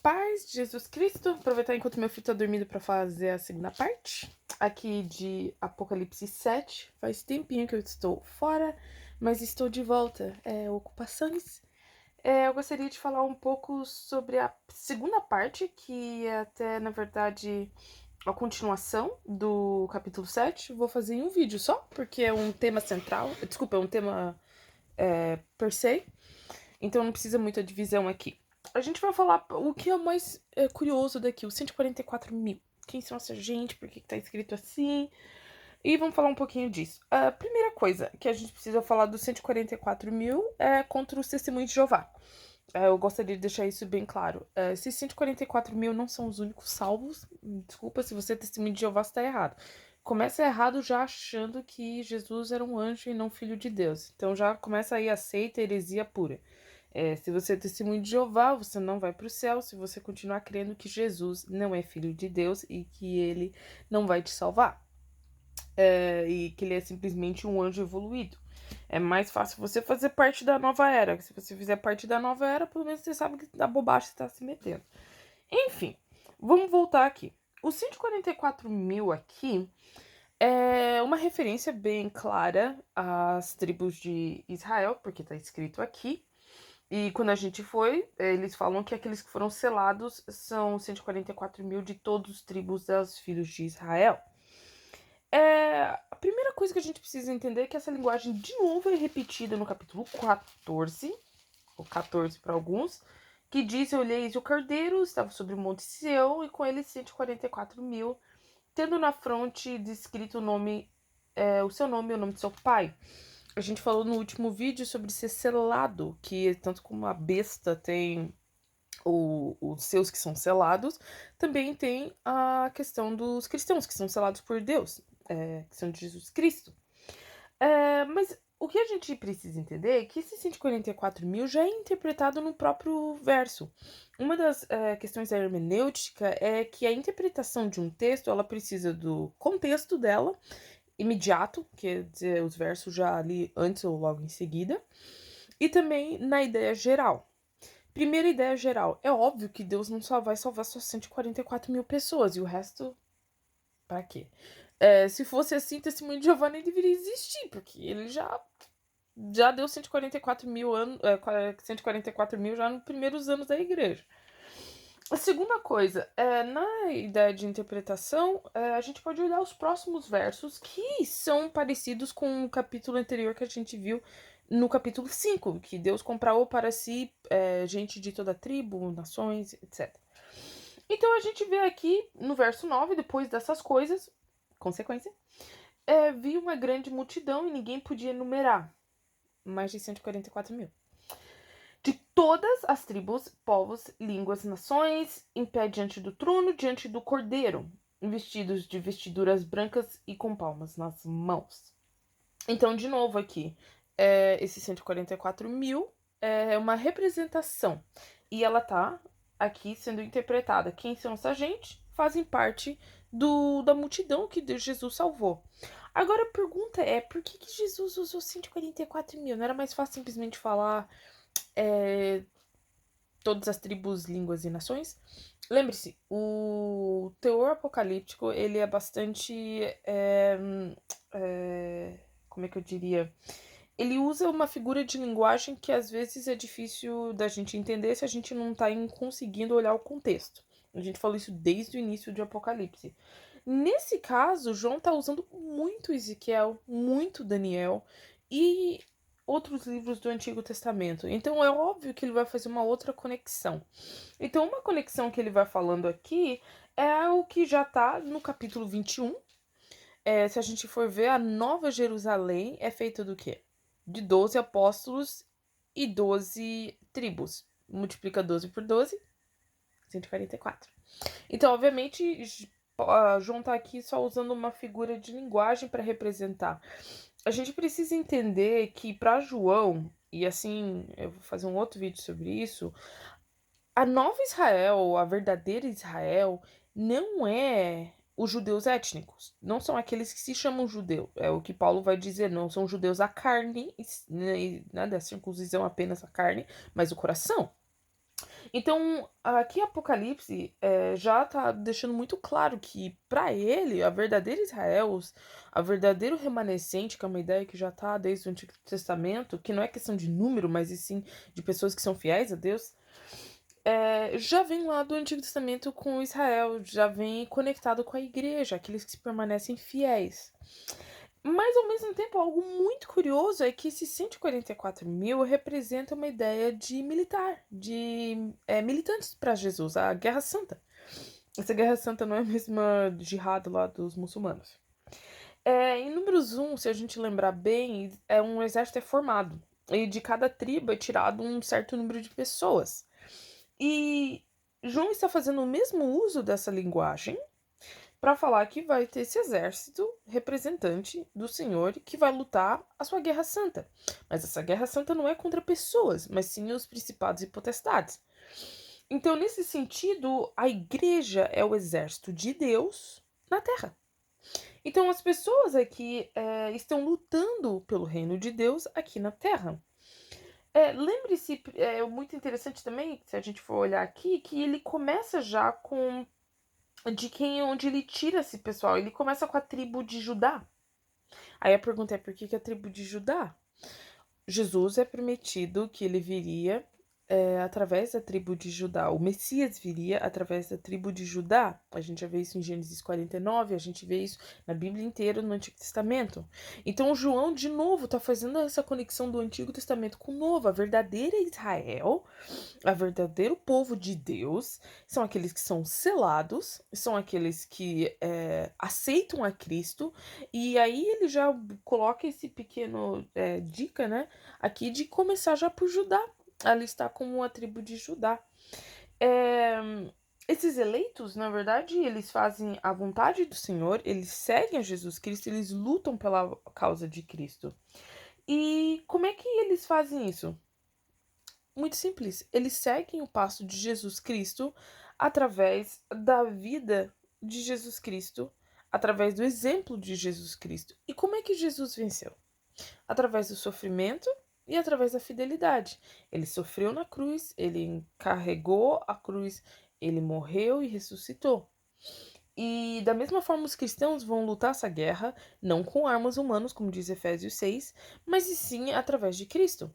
paz de Jesus Cristo. Aproveitar enquanto meu filho tá dormindo para fazer a segunda parte aqui de Apocalipse 7. Faz tempinho que eu estou fora, mas estou de volta. Ocupações. Eu gostaria de falar um pouco sobre a segunda parte, que é até, na verdade, a continuação do capítulo 7. Vou fazer em um vídeo só, porque é um tema central. Desculpa, é um tema per se. Então não precisa muita divisão aqui. A gente vai falar o que é mais curioso daqui, os 144 mil. Quem são essa gente? Por que tá escrito assim? E vamos falar um pouquinho disso. A primeira coisa que a gente precisa falar dos 144 mil é contra os testemunhos de Jeová. Eu gostaria de deixar isso bem claro. Esses 144 mil não são os únicos salvos. Desculpa, se você é testemunho de Jeová, você está errado. Começa errado já achando que Jesus era um anjo e não filho de Deus. Então já começa aí a seita, heresia pura. Se você é testemunho de Jeová, você não vai para o céu se você continuar crendo que Jesus não é filho de Deus e que ele não vai te salvar. E que ele é simplesmente um anjo evoluído. É mais fácil você fazer parte da nova era. Se você fizer parte da nova era, pelo menos você sabe que da bobagem você está se metendo. Enfim, vamos voltar aqui. Os 144 mil aqui é uma referência bem clara às tribos de Israel, porque está escrito aqui. E quando a gente foi, eles falam que aqueles que foram selados são 144 mil de todos os tribos dos filhos de Israel. A primeira coisa que a gente precisa entender é que essa linguagem de novo é repetida no capítulo 14, ou 14 para alguns, que diz: Eu olhei e o Cordeiro estava sobre o monte Sião e com ele 144 mil, tendo na fronte descrito o seu nome e o nome de seu pai. A gente falou no último vídeo sobre ser selado, que tanto como a besta tem os seus que são selados, também tem a questão dos cristãos que são selados por Deus, que são de Jesus Cristo. Mas o que a gente precisa entender é que esse 144 mil já é interpretado no próprio verso. Uma das questões da hermenêutica é que a interpretação de um texto ela precisa do contexto dela, imediato, quer dizer, os versos já ali antes ou logo em seguida, e também na ideia geral. Primeira ideia geral, é óbvio que Deus não só vai salvar só 144 mil pessoas, e o resto, pra quê? Se fosse assim, testemunho de Jeová nem deveria existir, porque ele já deu 144 mil anos, 144 mil já nos primeiros anos da igreja. A segunda coisa, na ideia de interpretação, a gente pode olhar os próximos versos que são parecidos com o capítulo anterior que a gente viu no capítulo 5, que Deus comprou para si gente de toda tribo, nações, etc. Então a gente vê aqui no verso 9, depois dessas coisas, consequência, vi uma grande multidão e ninguém podia enumerar, mais de 144 mil. De todas as tribos, povos, línguas, nações, em pé diante do trono, diante do cordeiro, vestidos de vestiduras brancas e com palmas nas mãos. Então, de novo aqui, esses 144 mil é uma representação. E ela tá aqui sendo interpretada. Quem são essa gente? Fazem parte da multidão que Jesus salvou. Agora a pergunta é, por que Jesus usou 144 mil? Não era mais fácil simplesmente falar todas as tribos, línguas e nações? Lembre-se, o teor apocalíptico, ele é bastante... como é que eu diria? Ele usa uma figura de linguagem que às vezes é difícil da gente entender se a gente não tá conseguindo olhar o contexto. A gente falou isso desde o início de Apocalipse. Nesse caso, João tá usando muito Ezequiel, muito Daniel e outros livros do Antigo Testamento. Então é óbvio que ele vai fazer uma outra conexão. Então, uma conexão que ele vai falando aqui é o que já tá no capítulo 21. Se a gente for ver, a Nova Jerusalém é feita do quê? De 12 apóstolos e 12 tribos. Multiplica 12 por 12, 144. Então, obviamente, João tá aqui só usando uma figura de linguagem para representar. A gente precisa entender que para João, e assim, eu vou fazer um outro vídeo sobre isso, a nova Israel, a verdadeira Israel, não é os judeus étnicos, não são aqueles que se chamam judeu, é o que Paulo vai dizer, não são judeus à carne, né, da circuncisão apenas a carne, mas o coração. Então, aqui Apocalipse já tá deixando muito claro que, para ele, a verdadeira Israel, a verdadeiro remanescente, que é uma ideia que já tá desde o Antigo Testamento, que não é questão de número, mas e sim de pessoas que são fiéis a Deus, já vem lá do Antigo Testamento com Israel, já vem conectado com a igreja, aqueles que se permanecem fiéis. Mas, ao mesmo tempo, algo muito curioso é que esses 144.000 representam uma ideia de militar, de militantes para Jesus, a Guerra Santa. Essa Guerra Santa não é a mesma jihad lá dos muçulmanos. Em Números 1, se a gente lembrar bem, um exército é formado. E de cada tribo é tirado um certo número de pessoas. E João está fazendo o mesmo uso dessa linguagem para falar que vai ter esse exército representante do Senhor que vai lutar a sua guerra santa. Mas essa guerra santa não é contra pessoas, mas sim os principados e potestades. Então, nesse sentido, a igreja é o exército de Deus na terra. Então, as pessoas aqui estão lutando pelo reino de Deus aqui na terra. Lembre-se, é muito interessante também, se a gente for olhar aqui, que ele começa já com onde ele tira esse pessoal. Ele começa com a tribo de Judá. Aí a pergunta é por que a tribo de Judá? Jesus é prometido que ele viria através da tribo de Judá. O Messias viria através da tribo de Judá. A gente já vê isso em Gênesis 49, a gente vê isso na Bíblia inteira, no Antigo Testamento. Então, João, de novo, está fazendo essa conexão do Antigo Testamento com o Novo. A verdadeira Israel, a verdadeiro povo de Deus, são aqueles que são selados, são aqueles que aceitam a Cristo. E aí ele já coloca esse pequeno dica, né? Aqui de começar já por Judá. Ali está como a tribo de Judá. Esses eleitos, na verdade, eles fazem a vontade do Senhor, eles seguem a Jesus Cristo, eles lutam pela causa de Cristo. E como é que eles fazem isso? Muito simples. Eles seguem o passo de Jesus Cristo através da vida de Jesus Cristo, através do exemplo de Jesus Cristo. E como é que Jesus venceu? Através do sofrimento e através da fidelidade. Ele sofreu na cruz, ele carregou a cruz, ele morreu e ressuscitou. E da mesma forma os cristãos vão lutar essa guerra, não com armas humanas, como diz Efésios 6, mas sim através de Cristo.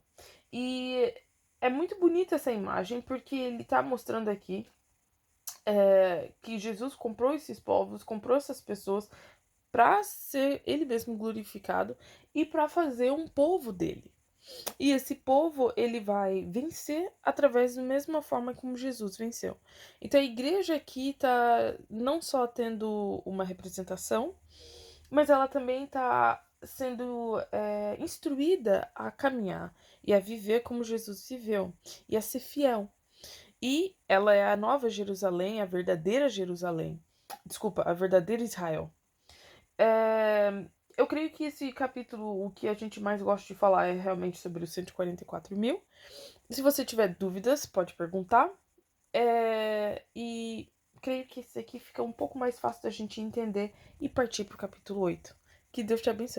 E é muito bonita essa imagem, porque ele está mostrando aqui que Jesus comprou esses povos, comprou essas pessoas para ser ele mesmo glorificado e para fazer um povo dele. E esse povo, ele vai vencer através da mesma forma como Jesus venceu. Então a igreja aqui está não só tendo uma representação, mas ela também está sendo instruída a caminhar e a viver como Jesus viveu e a ser fiel. E ela é a nova Jerusalém, a verdadeira Jerusalém. Desculpa, a verdadeira Israel. Eu creio que esse capítulo, o que a gente mais gosta de falar é realmente sobre os 144.000. Se você tiver dúvidas, pode perguntar. E creio que esse aqui fica um pouco mais fácil da gente entender e partir para o capítulo 8. Que Deus te abençoe.